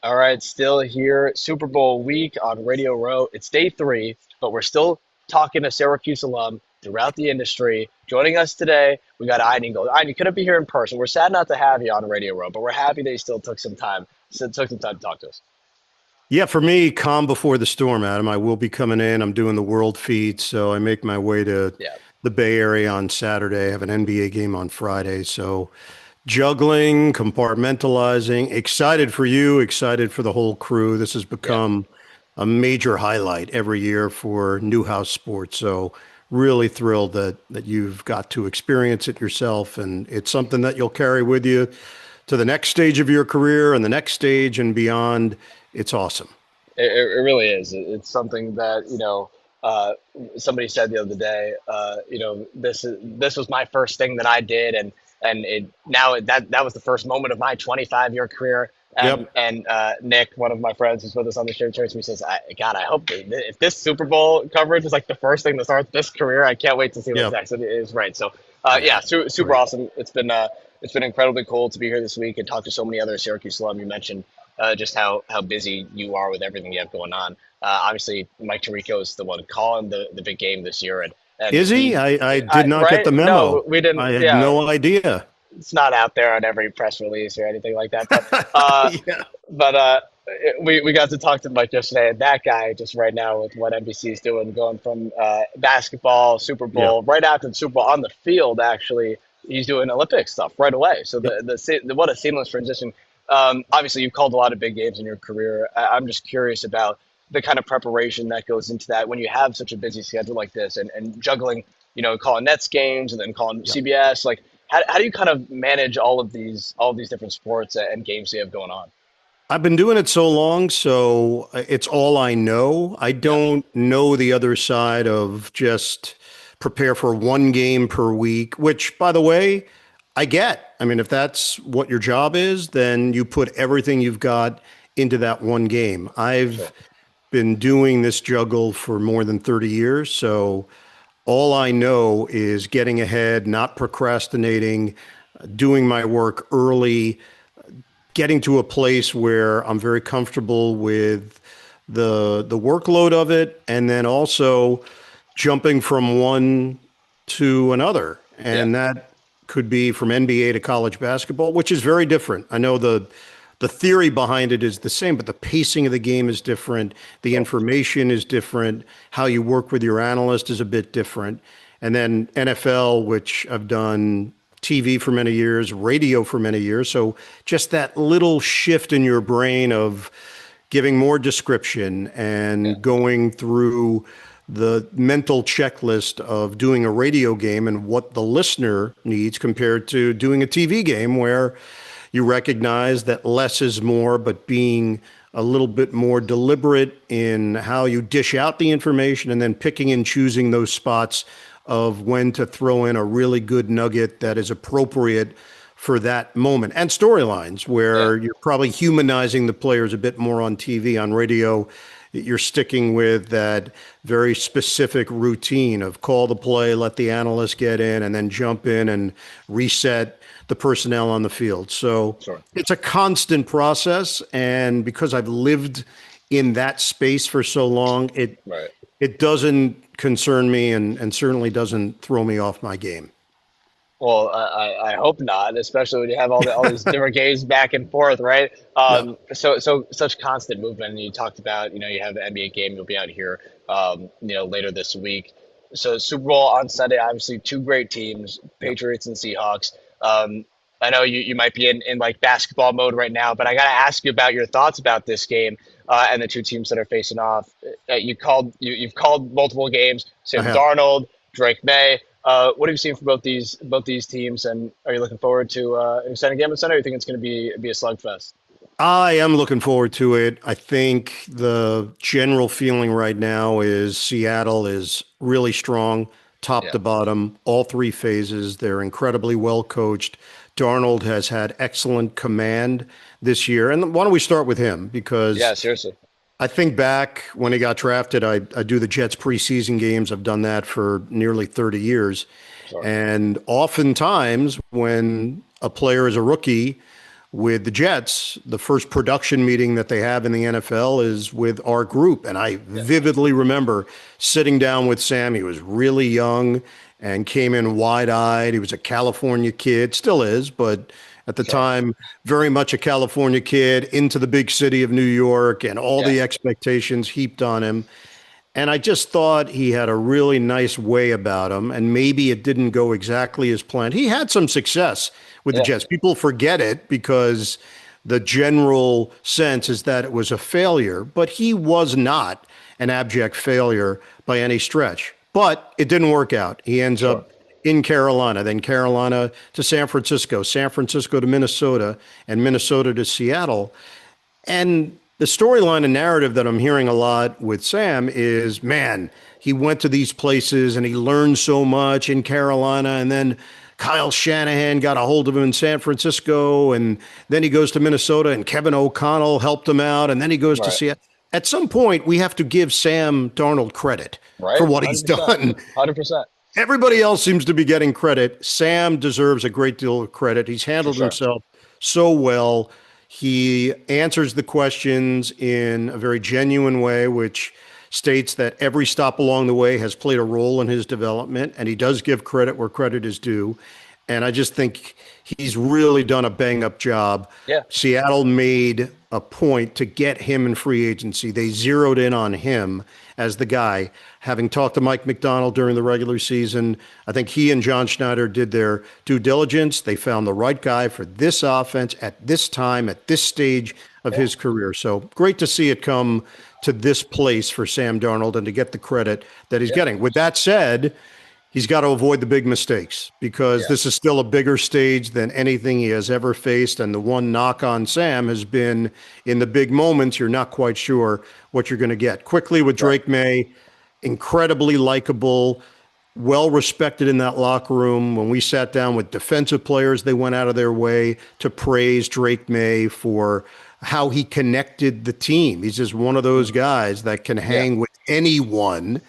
All right, still here, Super Bowl week on Radio Row. It's day three, but we're still talking to Syracuse alum throughout the industry. Joining us today, we got Avin. Avin, you couldn't be here in person. We're sad not to have you on Radio Row, but we're happy that you still took some time to talk to us. Yeah, for me, calm before the storm, Adam. I will be coming in. I'm doing the world feed, so I make my way to Yeah. the Bay Area on Saturday. I have an NBA game on Friday, so juggling, compartmentalizing, excited for you, excited for the whole crew. This has Yeah. become a major highlight every year for Newhouse Sports. So really thrilled that you've got to experience it yourself, and it's something that you'll carry with you to the next stage of your career and the next stage and beyond. It's awesome. It really is. It's something that, uh, somebody said the other day, this was my first thing that I did. And that was the first moment of my 25-year career. And, Yep. and Nick, one of my friends who's with us on the show, turns to me and says, God, I hope if this Super Bowl coverage is like the first thing that starts this career, I can't wait to see what's Yep. next. And it is right. So, Yeah. yeah, super Great. awesome. It's been incredibly cool to be here this week and talk to so many other Syracuse alum. You mentioned just how busy you are with everything you have going on. Obviously, Mike Tirico is the one calling the big game this year, and Is he? I did not get right? the No, memo. we didn't. I had Yeah, no idea. it's not out there on every press release or anything like that. Uh, Yeah. but we got to talk to Mike yesterday, and that guy just right now with what NBC is doing, going from basketball, Super Yeah. Bowl, right after the Super Bowl on the field, actually, he's doing Olympic stuff right away. So Yep. the what a seamless transition. Obviously, you've called a lot of big games in your career. I'm just curious about the kind of preparation that goes into that when you have such a busy schedule like this and juggling, calling Nets games and then calling Yep. CBS. Like, how do you kind of manage all of these different sports and games you have going on? I've been doing it so long, so it's all I know. I Yeah. don't know the other side of just prepare for one game per week, which, by the way, I get. I mean, if that's what your job is, then you put everything you've got into that one game. Sure. I've been doing this juggle for more than 30 years, so all I know is getting ahead, not procrastinating, doing my work early, getting to a place where I'm very comfortable with the workload of it, and then also jumping from one to another. Yeah. And that could be from NBA to college basketball, which is very different. I know the theory behind it is the same, but the pacing of the game is different. The Sure. information is different. How you work with your analyst is a bit different. And then NFL, which I've done TV for many years, radio for many years. So just that little shift in your brain of giving more description Yeah. and going through the mental checklist of doing a radio game and what the listener needs compared to doing a TV game where you recognize that less is more, but being a little bit more deliberate in how you dish out the information and then picking and choosing those spots of when to throw in a really good nugget that is appropriate for that moment, and storylines Yeah. where you're probably humanizing the players a bit more on TV. On radio, you're sticking with that very specific routine of call the play, let the analyst get in, and then jump in and reset the personnel on the field. So Sure. it's a constant process. And because I've lived in that space for so long, Right. it doesn't concern me and certainly doesn't throw me off my game. Well, I hope not, especially when you have all these different games back and forth, right? Yeah. So such constant movement. And you talked about, you have the NBA game. You'll be out here, later this week. So Super Bowl on Sunday. Obviously, two great teams, Yep. Patriots and Seahawks. I know you might be in like basketball mode right now, but I got to ask you about your thoughts about this game and the two teams that are facing off. You've called multiple games. I Sam have. Darnold, Drake May. What have you seen from both these teams, and are you looking forward to an exciting game on Sunday? Or you think it's going to be a slugfest? I am looking forward to it. I think the general feeling right now is Seattle is really strong, top Yeah, to bottom, all three phases. They're incredibly well coached. Darnold has had excellent command this year. And why don't we start with him? yeah, Because seriously. I think back when he got drafted, I do the Jets preseason games. I've done that for nearly 30 years. Sure. And oftentimes, when a player is a rookie, with the Jets, the first production meeting that they have in the NFL is with our group. And I Yeah. vividly remember sitting down with Sam. He was really young and came in wide eyed. He was a California kid, still is, but at the Sure. time, very much a California kid into the big city of New York and all Yeah. the expectations heaped on him. And I just thought he had a really nice way about him, and maybe it didn't go exactly as planned. He had some success with the Yeah. Jets. People forget it because the general sense is that it was a failure, but he was not an abject failure by any stretch. But it didn't work out. He ends Sure. up in Carolina, then Carolina to San Francisco to Minnesota, and Minnesota to Seattle. And the storyline and narrative that I'm hearing a lot with Sam is, man, he went to these places and he learned so much in Carolina, and then Kyle Shanahan got a hold of him in San Francisco, and then he goes to Minnesota and Kevin O'Connell helped him out, and then he goes to Right. Seattle. At some point, we have to give Sam Darnold credit for Right. what he's 100%. done. 100%. Everybody else seems to be getting credit. Sam deserves a great deal of credit. He's For handled sure. himself so well. He answers the questions in a very genuine way, which states that every stop along the way has played a role in his development, and he does give credit where credit is due. And I just think he's really done a bang up job. Yeah. Seattle made a point to get him in free agency. They zeroed in on him as the guy. Having talked to Mike McDonald during the regular season, I think he and John Schneider did their due diligence. They found the right guy for this offense at this time, at this stage of Yeah. his career. So great to see it come to this place for Sam Darnold and to get the credit that he's Yeah. getting. With that said, he's got to avoid the big mistakes because Yeah. this is still a bigger stage than anything he has ever faced. And the one knock on Sam has been in the big moments, you're not quite sure what you're going to get. Quickly with Right. Drake May, incredibly likable, well respected in that locker room. When we sat down with defensive players, they went out of their way to praise Drake May for how he connected the team. He's just one of those guys that can Yeah. hang with anyone.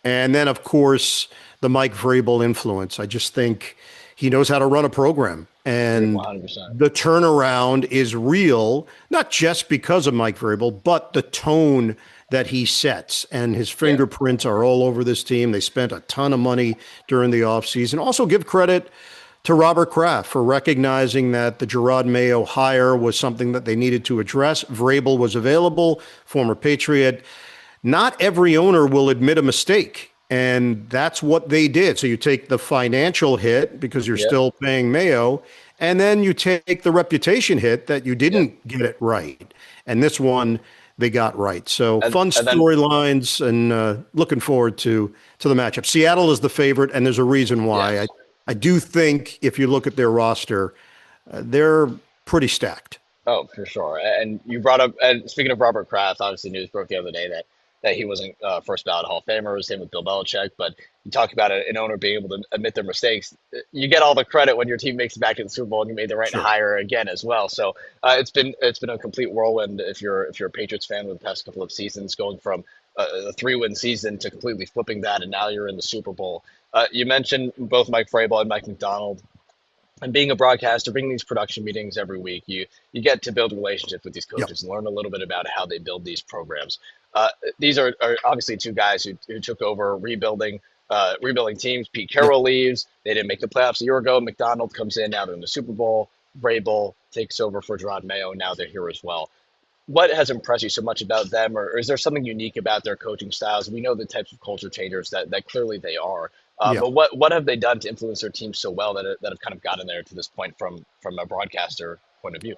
And then, of course, the Mike Vrabel influence. I just think he knows how to run a program. Agree And 100%. the turnaround is real, not just because of Mike Vrabel, but the tone that he sets. And his Yeah. fingerprints are all over this team. They spent a ton of money during the offseason. Also, give credit to Robert Kraft for recognizing that the Gerard Mayo hire was something that they needed to address. Vrabel was available, former Patriot. Not every owner will admit a mistake. And that's what they did. So you take the financial hit because you're Yeah. still paying Mayo, and then you take the reputation hit that you Yeah. didn't get it right. And this one they got right. So fun And then storylines, and looking forward to the matchup. Seattle is the favorite, and there's a reason why. yes. I do think if you look at their roster, they're pretty stacked. Oh, for sure. And you brought up, and speaking of Robert Kraft, obviously news broke the other day that he wasn't first ballot Hall of Famer. Same with Bill Belichick. But you talk about an owner being able to admit their mistakes. You get all the credit when your team makes it back to the Super Bowl and you made the right Sure. hire again as well. So it's been a complete whirlwind if you're a Patriots fan with the past couple of seasons, going from a 3-win season to completely flipping that, and now you're in the Super Bowl. You mentioned both Mike Vrabel and Mike McDonald. And being a broadcaster, bringing these production meetings every week, you get to build relationships with these Yep. coaches and learn a little bit about how they build these programs. These are obviously two guys who took over rebuilding teams. Pete Yep. Carroll leaves; they didn't make the playoffs a year ago. McDonald comes in, now they're in the Super Bowl. Vrabel takes over for Gerard Mayo, now they're here as well. What has impressed you so much about them, or is there something unique about their coaching styles? We know the types of culture changers that clearly they are. Yeah. But what have they done to influence their team so well that have kind of gotten there to this point from a broadcaster point of view?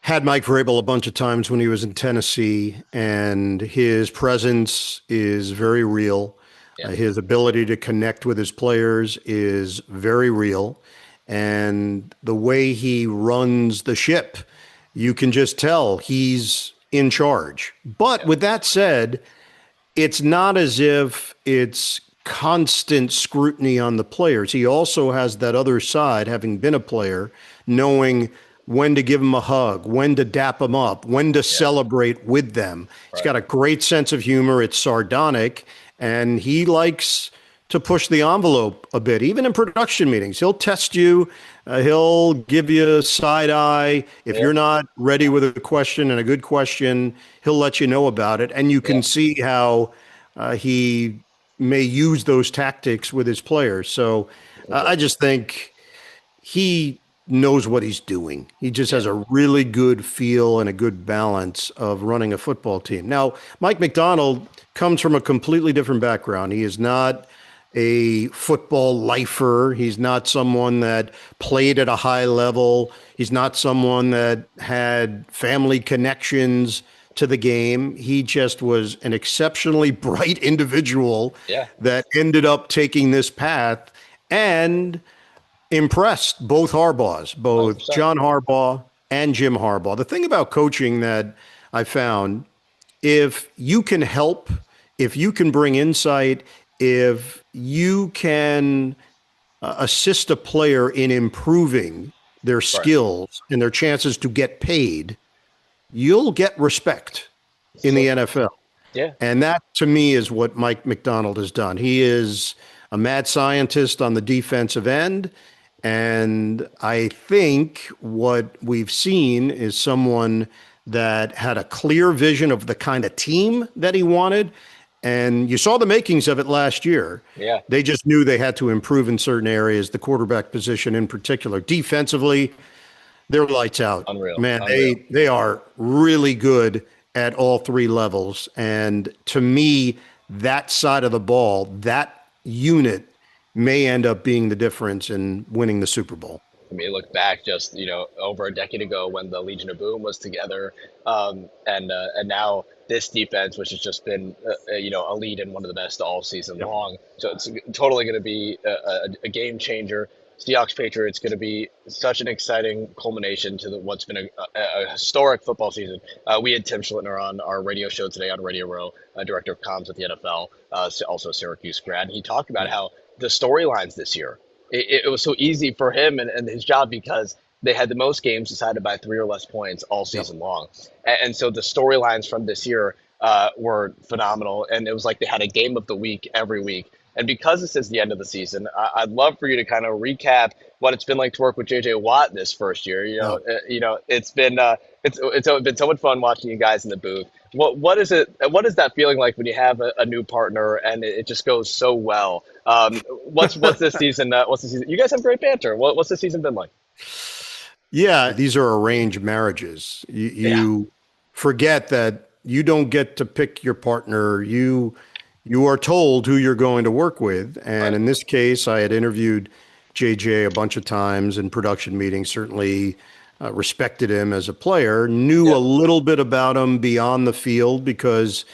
Had Mike Vrabel a bunch of times when he was in Tennessee, and his presence is very real. Yeah. His ability to connect with his players is very real. And the way he runs the ship, you can just tell he's in charge. But with that said, it's not as if it's constant scrutiny on the players. He also has that other side, having been a player, knowing when to give them a hug, when to dap them up, when to celebrate with them. He's Right. got a great sense of humor. It's sardonic, and he likes to push the envelope a bit, even in production meetings. He'll test you. He'll give you side eye. If Yeah, you're not ready with a question and a good question, he'll let you know about it. And you yeah, can see how he may use those tactics with his players. So for sure. I just think he knows what he's doing. He just Yeah, has a really good feel and a good balance of running a football team. Now, Mike McDonald comes from a completely different background. He is not a football lifer. He's not someone that played at a high level. He's not someone that had family connections to the game. He just was an exceptionally bright individual yeah, that ended up taking this path and impressed both Harbaughs, both 100%. John Harbaugh and Jim Harbaugh. The thing about coaching that I found, if you can help, if you can bring insight, if you can assist a player in improving their Right. skills and their chances to get paid, you'll get respect It's in the true. NFL. Yeah, And that to me is what Mike McDonald has done. He is a mad scientist on the defensive end. And I think what we've seen is someone that had a clear vision of the kind of team that he wanted. And you saw the makings of it last year. yeah, They just knew they had to improve in certain areas, the quarterback position in particular. Defensively, they're lights out. unreal, Man, unreal. they are really good at all three levels. And to me, that side of the ball, that unit may end up being the difference in winning the Super Bowl. I mean, look back just over a decade ago when the Legion of Boom was together, and now this defense, which has just been a lead and one of the best all season Yep. long. So it's totally going to be a game changer. Seahawks Patriots going to be such an exciting culmination to what's been a historic football season. We had Tim Schlittner on our radio show today on Radio Row, director of comms at the NFL, also a Syracuse grad. And he talked about how the storylines this year it was so easy for him and his job because they had the most games decided by 3 or less points all Yep. season long. And so the storylines from this year were phenomenal. And it was like they had a game of the week every week. And because this is the end of the season, I'd love for you to kind of recap what it's been like to work with JJ Watt this first year. Yeah. It's been it's been so much fun watching you guys in the booth. What is it? What is that feeling like when you have a new partner and it just goes so well? What's this season? What's the season? You guys have great banter. What's the season been like? Yeah, these are arranged marriages. Yeah, You forget that you don't get to pick your partner. You are told who you're going to work with. And right. in this case, I had interviewed JJ a bunch of times in production meetings, certainly respected him as a player, knew Yeah, a little bit about him beyond the field because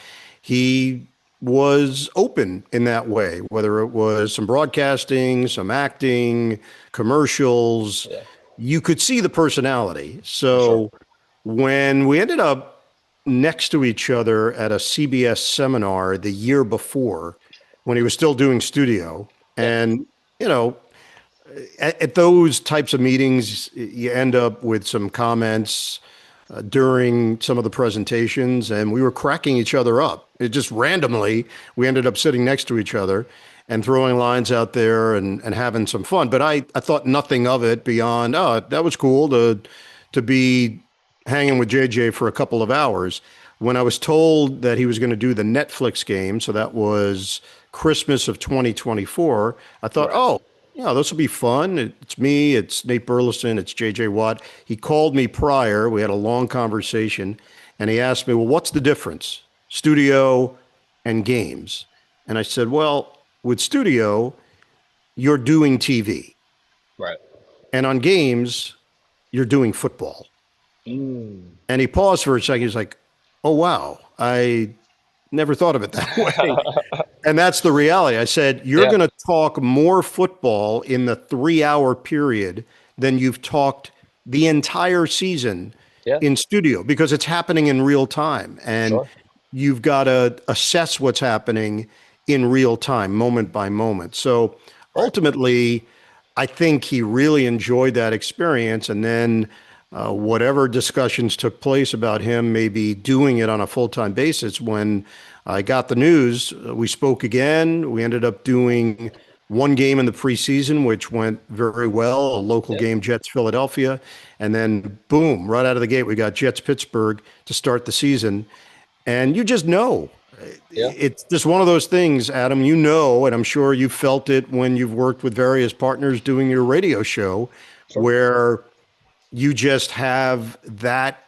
he was open in that way, whether it was some broadcasting, some acting, commercials. yeah, You could see the personality. for sure. So when we ended up next to each other at a CBS seminar the year before, when he was still doing studio, Yeah, and you know, at those types of meetings, you end up with some comments during some of the presentations, and we were cracking each other up. It just randomly, we ended up sitting next to each other and throwing lines out there and having some fun. But I thought nothing of it beyond, oh, that was cool to be hanging with JJ for a couple of hours. When I was told that he was going to do the Netflix game, so that was Christmas of 2024, I thought, right. oh, yeah, this will be fun. It's me, it's Nate Burleson, it's JJ Watt. He called me prior. We had a long conversation, and he asked me, well, what's the difference? Studio and games. And I said, well, with studio, you're doing TV. Right. And on games, you're doing football. Mm. And he paused for a second. He's like, oh, wow, I never thought of it that way. And that's the reality. I said, you're Yeah, going to talk more football in the 3 hour period than you've talked the entire season yeah, in studio because it's happening in real time. And sure. you've got to assess what's happening in real time, moment by moment. So Right. ultimately, I think he really enjoyed that experience. And then whatever discussions took place about him maybe doing it on a full time basis when I got the news. We spoke again. We ended up doing one game in the preseason, which went very well, a local Yeah, game, Jets Philadelphia. And then, boom, right out of the gate, we got Jets Pittsburgh to start the season. And you just know. yeah, It's just one of those things, Adam, you know, and I'm sure you felt it when you've worked with various partners doing your radio show, sure. where you just have that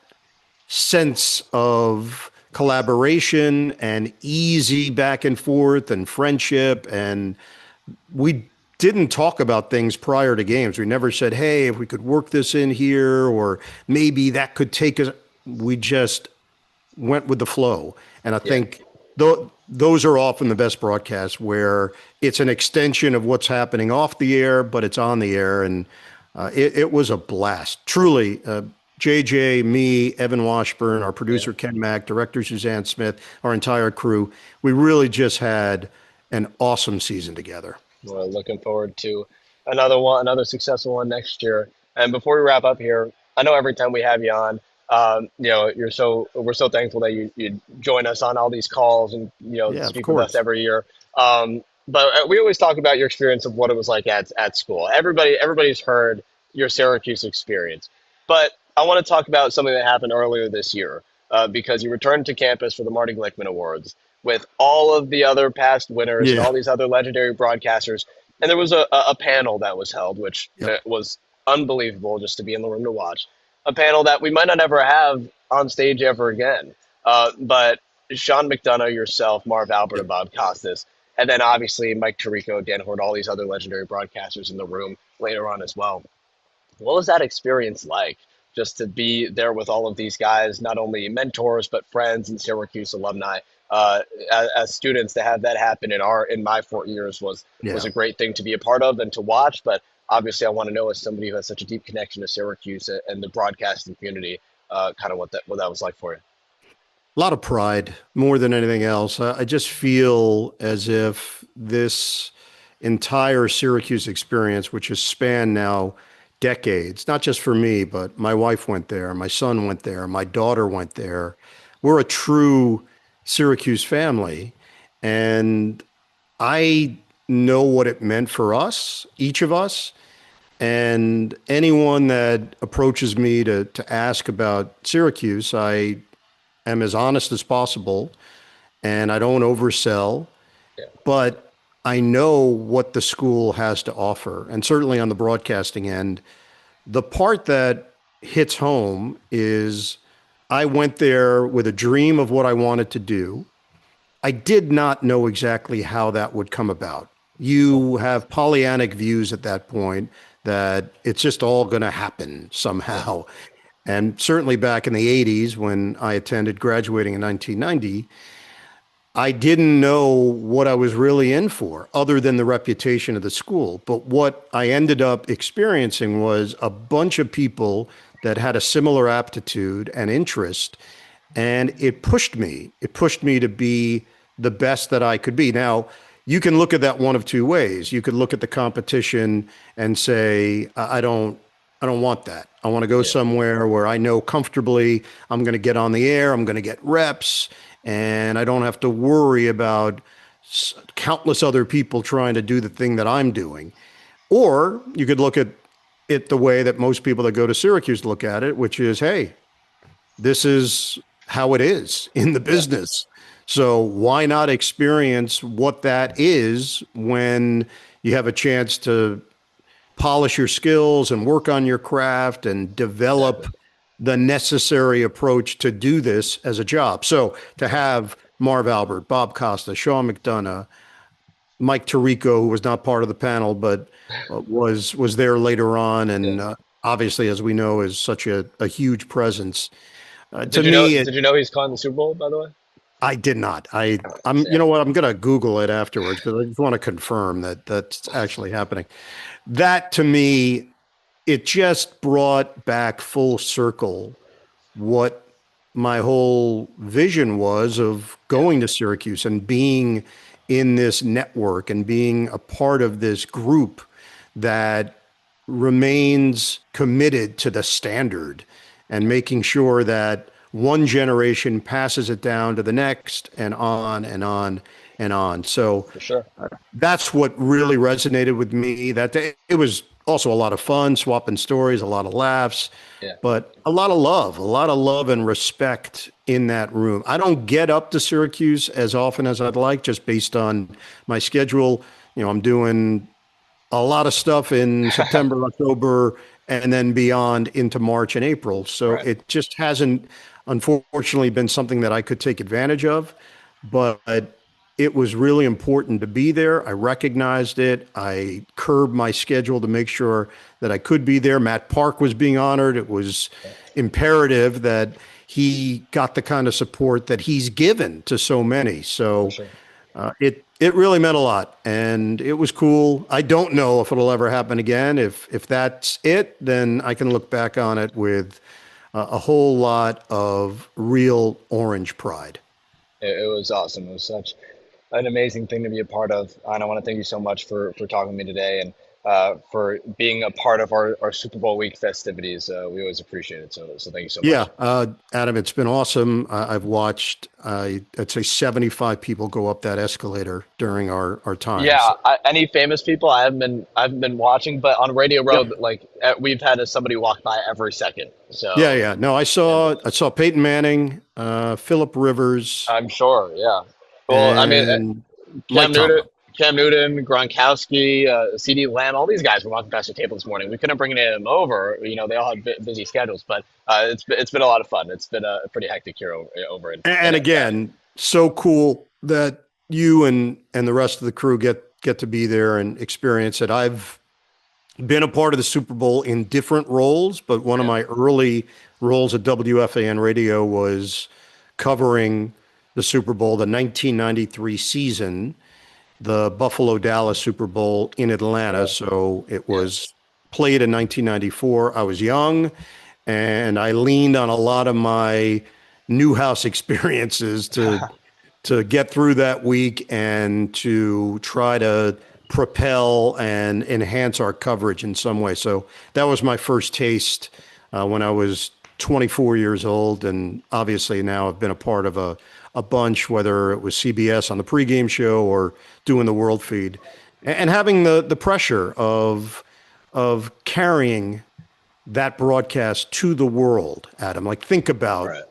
sense of collaboration and easy back and forth and friendship. And we didn't talk about things prior to games. We never said, hey, if we could work this in here, or maybe that could take us. We just went with the flow. And I Yeah. think those are often the best broadcasts where it's an extension of what's happening off the air, but it's on the air. And it was a blast. Truly, JJ, me, Evan Washburn, our Yeah. producer Ken Mack, director Suzanne Smith, our entire crew, we really just had an awesome season together. We're looking forward to another one, another successful one next year. And before we wrap up here, I know every time we have you on, we're so thankful that you join us on all these calls and Yeah, of speak with us course. every year. But we always talk about your experience of what it was like at school. Everybody's heard your Syracuse experience, but I want to talk about something that happened earlier this year because you returned to campus for the Marty Glickman Awards with all of the other past winners and Yeah. all these other legendary broadcasters. And there was a panel that was held, which Yep. was unbelievable just to be in the room to watch. A panel that we might not ever have on stage ever again. But Sean McDonough, yourself, Marv Albert, Yep. and Bob Costas, and then obviously Mike Tirico, Dan Hort, all these other legendary broadcasters in the room later on as well. What was that experience like? Just to be there with all of these guys, not only mentors but friends and Syracuse alumni. As students, to have that happen in my 4 years was Yeah. a great thing to be a part of and to watch. But obviously, I want to know as somebody who has such a deep connection to Syracuse and the broadcasting community, kind of what that was like for you. A lot of pride more than anything else. I just feel as if this entire Syracuse experience, which has spanned now decades, not just for me, but my wife went there, my son went there, my daughter went there. We're a true Syracuse family. And I know what it meant for us, each of us. And anyone that approaches me to ask about Syracuse, I am as honest as possible and I don't oversell, Yeah, but I know what the school has to offer. And certainly on the broadcasting end, the part that hits home is I went there with a dream of what I wanted to do. I did not know exactly how that would come about. You have Pollyannic views at that point that it's just all going to happen yeah, somehow. And certainly back in the 80s, when I attended graduating in 1990, I didn't know what I was really in for other than the reputation of the school. But what I ended up experiencing was a bunch of people that had a similar aptitude and interest. And it pushed me. It pushed me to be the best that I could be. Now, you can look at that one of two ways. You could look at the competition and say, I don't want that. I want to go yeah, somewhere where I know comfortably I'm going to get on the air, I'm going to get reps, and I don't have to worry about countless other people trying to do the thing that I'm doing. Or you could look at it the way that most people that go to Syracuse look at it, which is, hey, this is how it is in the yeah, business. So why not experience what that is when you have a chance to polish your skills and work on your craft and develop exactly. the necessary approach to do this as a job. So to Yeah, have Marv Albert, Bob Costa, Sean McDonough, Mike Tirico, who was not part of the panel but was there later on, yeah. and obviously, as we know, is such a huge presence. To me, Did you know he's calling the Super Bowl, by the way? I did not. I'm. You Yeah, know what? I'm going to Google it afterwards because I just want to confirm that that's actually happening. That to me, it just brought back full circle what my whole vision was of yeah, going to Syracuse and being in this network and being a part of this group that remains committed to the standard and making sure that one generation passes it down to the next and on and on and on. So For sure. that's what really resonated with me that day. It was also a lot of fun, swapping stories, a lot of laughs, Yeah. but a lot of love and respect in that room. I don't get up to Syracuse as often as I'd like, just based on my schedule. I'm doing a lot of stuff in September, October, and then beyond into March and April. So Right. it just hasn't, unfortunately, been something that I could take advantage of. But it was really important to be there. I recognized it. I curbed my schedule to make sure that I could be there. Matt Park was being honored. It was imperative that he got the kind of support that he's given to so many. For So sure. it really meant a lot, and it was cool. I don't know if it'll ever happen again. If that's it, then I can look back on it with a whole lot of real Orange pride. It was awesome. It was such an amazing thing to be a part of. And I want to thank you so much for talking to me today and for being a part of our Super Bowl week festivities. We always appreciate it. So thank you so Yeah, much. Adam, it's been awesome. I've watched, I'd say 75 people go up that escalator during our time. Yeah, So, any famous people I haven't been watching, but on Radio yep. Road, like we've had somebody walk by every second. Yeah, So yeah. No, I and saw I saw Peyton Manning, Philip Rivers, I'm sure, yeah. Well, I mean, and Cam Mike Newton, Tomlin. Cam Newton, Gronkowski, CD Lamb, all these guys were walking past the table this morning. We couldn't bring any of them over. They all had busy schedules, but it's been a lot of fun. It's been a pretty hectic year over in And again, so cool that you and the rest of the crew get to be there and experience it. I've been a part of the Super Bowl in different roles, but one of yeah, my early roles at WFAN Radio was covering the Super Bowl, the 1993 season, the Buffalo Dallas Super Bowl in Atlanta. yeah, So it yeah, was played in 1994. I was young and I leaned on a lot of my Newhouse experiences to get through that week and to try to propel and enhance our coverage in some way. So that was my first taste when I was 24 years old. And obviously now I've been a part of a bunch, whether it was CBS on the pregame show or doing the world feed and having the pressure of carrying that broadcast to the world, Adam. Like, think about right,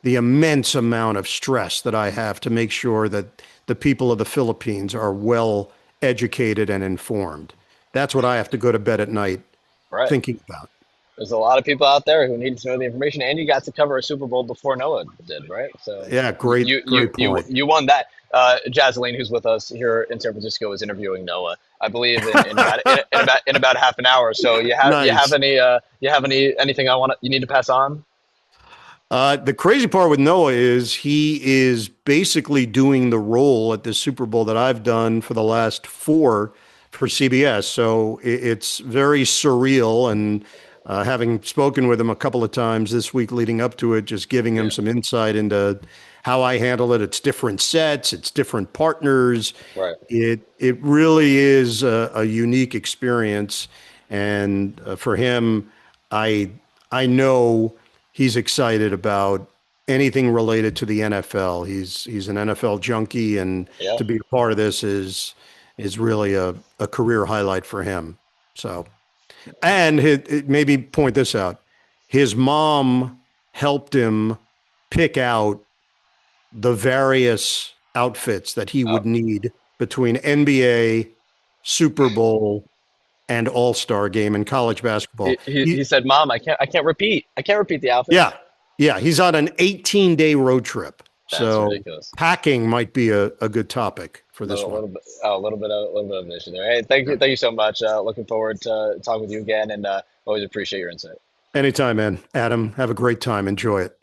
the immense amount of stress that I have to make sure that the people of the Philippines are well educated and informed. That's what I have to go to bed at night right. thinking about. There's a lot of people out there who need to know the information, and you got to cover a Super Bowl before Noah did, right? So Yeah, you great, you great you point. you won that. Jazeline, who's with us here in San Francisco, is interviewing Noah. I believe in about half an hour. So Nice. you have anything you need to pass on? The crazy part with Noah is he is basically doing the role at the Super Bowl that I've done for the last four for CBS. So it's very surreal. And having spoken with him a couple of times this week leading up to it, just giving him Yeah, some insight into how I handle it. It's different sets, it's different partners. right, It really is a unique experience. And for him, I I know he's excited about anything related to the NFL. He's an NFL junkie, and yeah. to be a part of this is really a career highlight for him. So, and maybe point this out: his mom helped him pick out the various outfits that he Oh, would need between NBA, Super Bowl, and All Star game in college he, basketball. he he said, "Mom, I can't repeat the outfit." Yeah. Yeah. He's on an 18-day road trip. That's So ridiculous. packing might be a good topic for this one. A little bit of an issue there. Hey, thank you so much. Looking forward to talking with you again, and always appreciate your insight. Anytime, man. Adam, have a great time. Enjoy it.